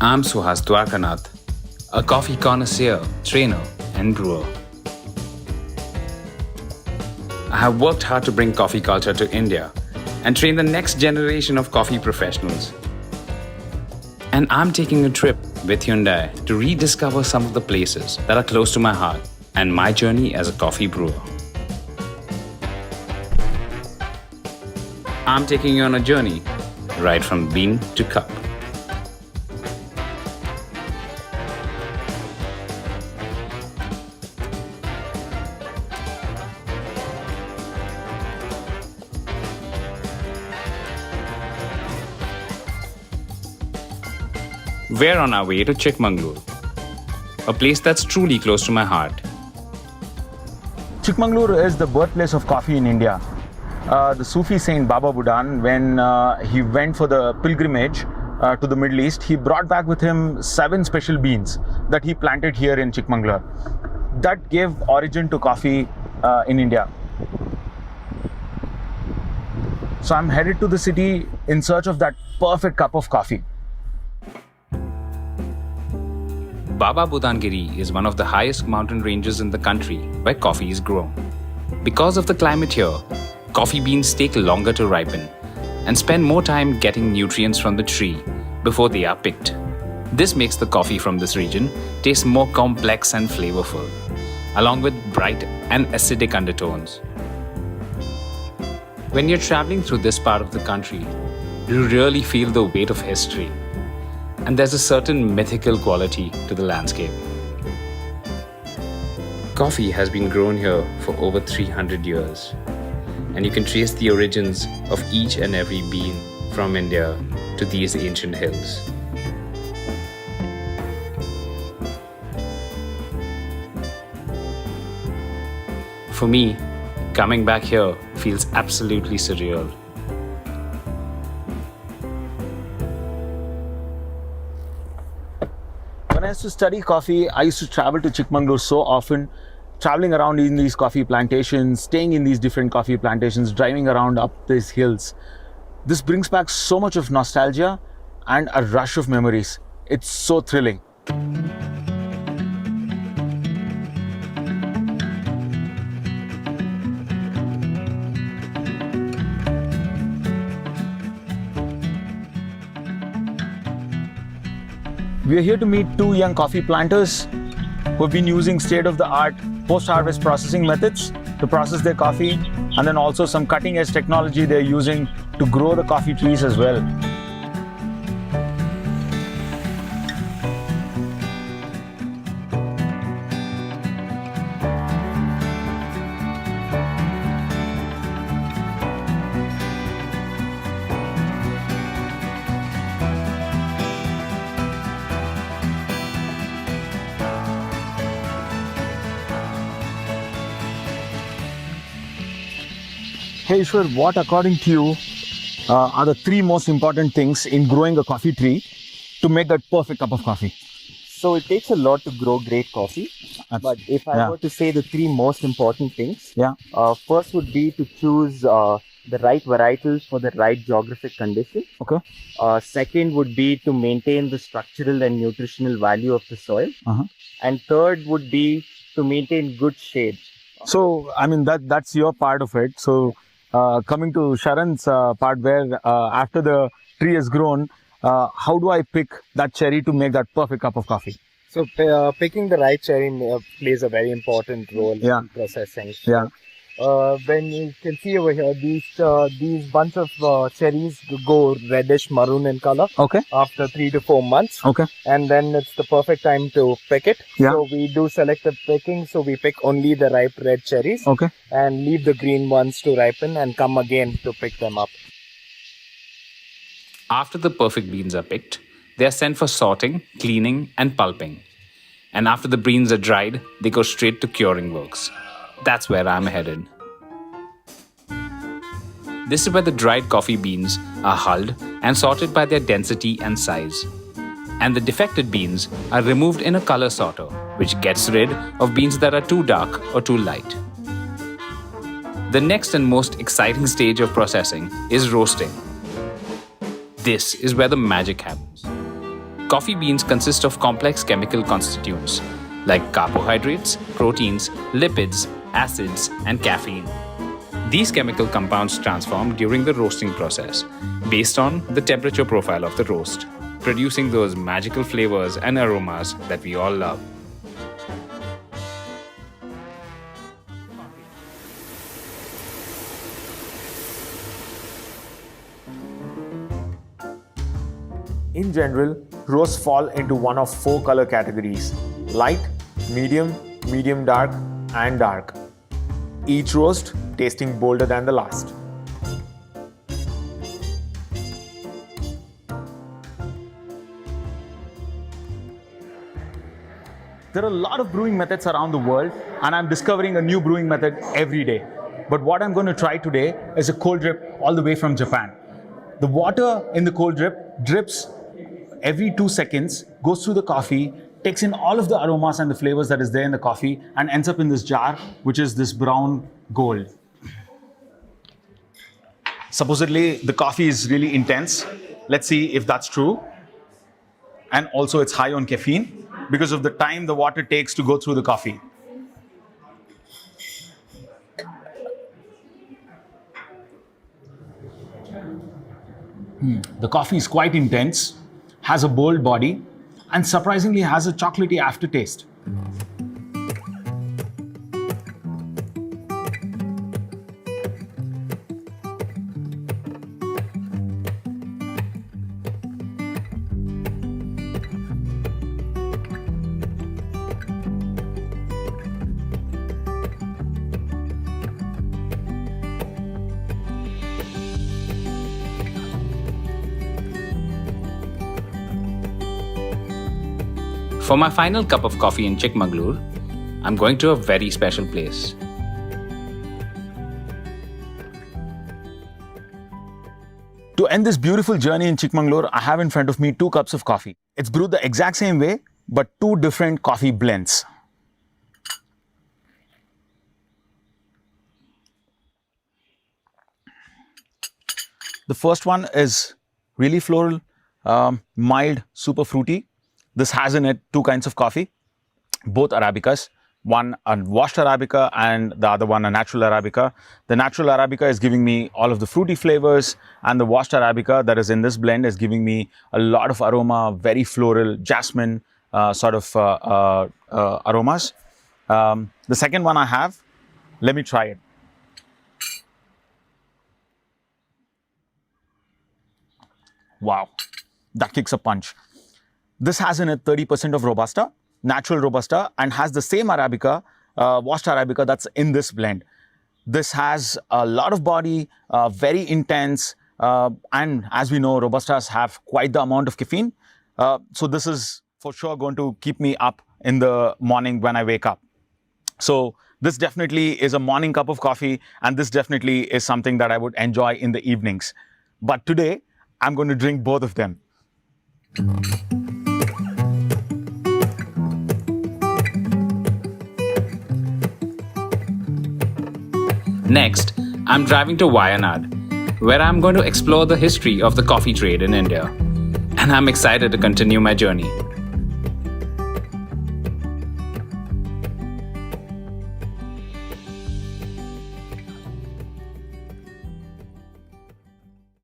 I'm Suhas Dwarkanath, a coffee connoisseur, trainer, and brewer. I have worked hard to bring coffee culture to India and train the next generation of coffee professionals. And I'm taking a trip with Hyundai to rediscover some of the places that are close to my heart and my journey as a coffee brewer. I'm taking you on a journey right from bean to cup. We're on our way to Chickmagaluru, a place that's truly close to my heart. Chickmagaluru is the birthplace of coffee in India. The Sufi saint Baba Budan, when he went for the pilgrimage to the Middle East, he brought back with him 7 special beans that he planted here in Chickmagaluru. That gave origin to coffee in India. So I'm headed to the city in search of that perfect cup of coffee. Baba Budangiri is one of the highest mountain ranges in the country where coffee is grown. Because of the climate here, coffee beans take longer to ripen and spend more time getting nutrients from the tree before they are picked. This makes the coffee from this region taste more complex and flavorful, along with bright and acidic undertones. When you're traveling through this part of the country, you really feel the weight of history. And there's a certain mythical quality to the landscape. Coffee has been grown here for over 300 years, and you can trace the origins of each and every bean from India to these ancient hills. For me, coming back here feels absolutely surreal. When I used to study coffee, I used to travel to Chickmagaluru so often, traveling around in these coffee plantations, staying in these different coffee plantations, driving around up these hills. This brings back so much of nostalgia and a rush of memories. It's so thrilling. We are here to meet 2 young coffee planters who have been using state-of-the-art post-harvest processing methods to process their coffee, and then also some cutting-edge technology they're using to grow the coffee trees as well. Hey Ishwar, what according to you are the 3 most important things in growing a coffee tree to make that perfect cup of coffee? So it takes a lot to grow great coffee, but if I were to say the 3 most important things, first would be to choose the right varietals for the right geographic condition. Okay. Second would be to maintain the structural and nutritional value of the soil. And third would be to maintain good shade. So, I mean, that's your part of it. So, coming to Sharan's part where after the tree has grown, how do I pick that cherry to make that perfect cup of coffee? So picking the right cherry plays a very important role in processing. When you can see over here, these bunch of cherries go reddish maroon in color. Okay. After 3 to 4 months. Okay. And then it's the perfect time to pick it. So we do selective picking. So we pick only the ripe red cherries. Okay. And leave the green ones to ripen and come again to pick them up. After the perfect beans are picked, they are sent for sorting, cleaning, and pulping. And after the beans are dried, they go straight to curing works. That's where I'm headed. This is where the dried coffee beans are hulled and sorted by their density and size. And the defected beans are removed in a color sorter, which gets rid of beans that are too dark or too light. The next and most exciting stage of processing is roasting. This is where the magic happens. Coffee beans consist of complex chemical constituents like carbohydrates, proteins, lipids, acids, and caffeine. These chemical compounds transform during the roasting process based on the temperature profile of the roast, producing those magical flavors and aromas that we all love. In general, roasts fall into one of 4 color categories: light, medium, medium dark, and dark. Each roast tasting bolder than the last. There are a lot of brewing methods around the world, and I'm discovering a new brewing method every day. But what I'm going to try today is a cold drip all the way from Japan. The water in the cold drip drips every 2 seconds, goes through the coffee, takes in all of the aromas and the flavors that is there in the coffee, and ends up in this jar, which is this brown gold. Supposedly, the coffee is really intense. Let's see if that's true. And also, it's high on caffeine because of the time the water takes to go through the coffee. The coffee is quite intense, has a bold body, and surprisingly has a chocolatey aftertaste. For my final cup of coffee in Chickmagaluru, I'm going to a very special place. To end this beautiful journey in Chickmagaluru, I have in front of me 2 cups of coffee. It's brewed the exact same way, but 2 different coffee blends. The first one is really floral, mild, super fruity. This has in it 2 kinds of coffee, both Arabicas, one a washed Arabica and the other one a natural Arabica. The natural Arabica is giving me all of the fruity flavors, and the washed Arabica that is in this blend is giving me a lot of aroma, very floral, jasmine aromas. The second one I have, let me try it. Wow, that kicks a punch. This has in it 30% of Robusta, natural Robusta, and has the same Arabica, washed Arabica that's in this blend. This has a lot of body, very intense, and as we know, Robustas have quite the amount of caffeine. So this is for sure going to keep me up in the morning when I wake up. So this definitely is a morning cup of coffee, and this definitely is something that I would enjoy in the evenings. But today, I'm going to drink both of them. Next, I'm driving to Wayanad, where I'm going to explore the history of the coffee trade in India. And I'm excited to continue my journey.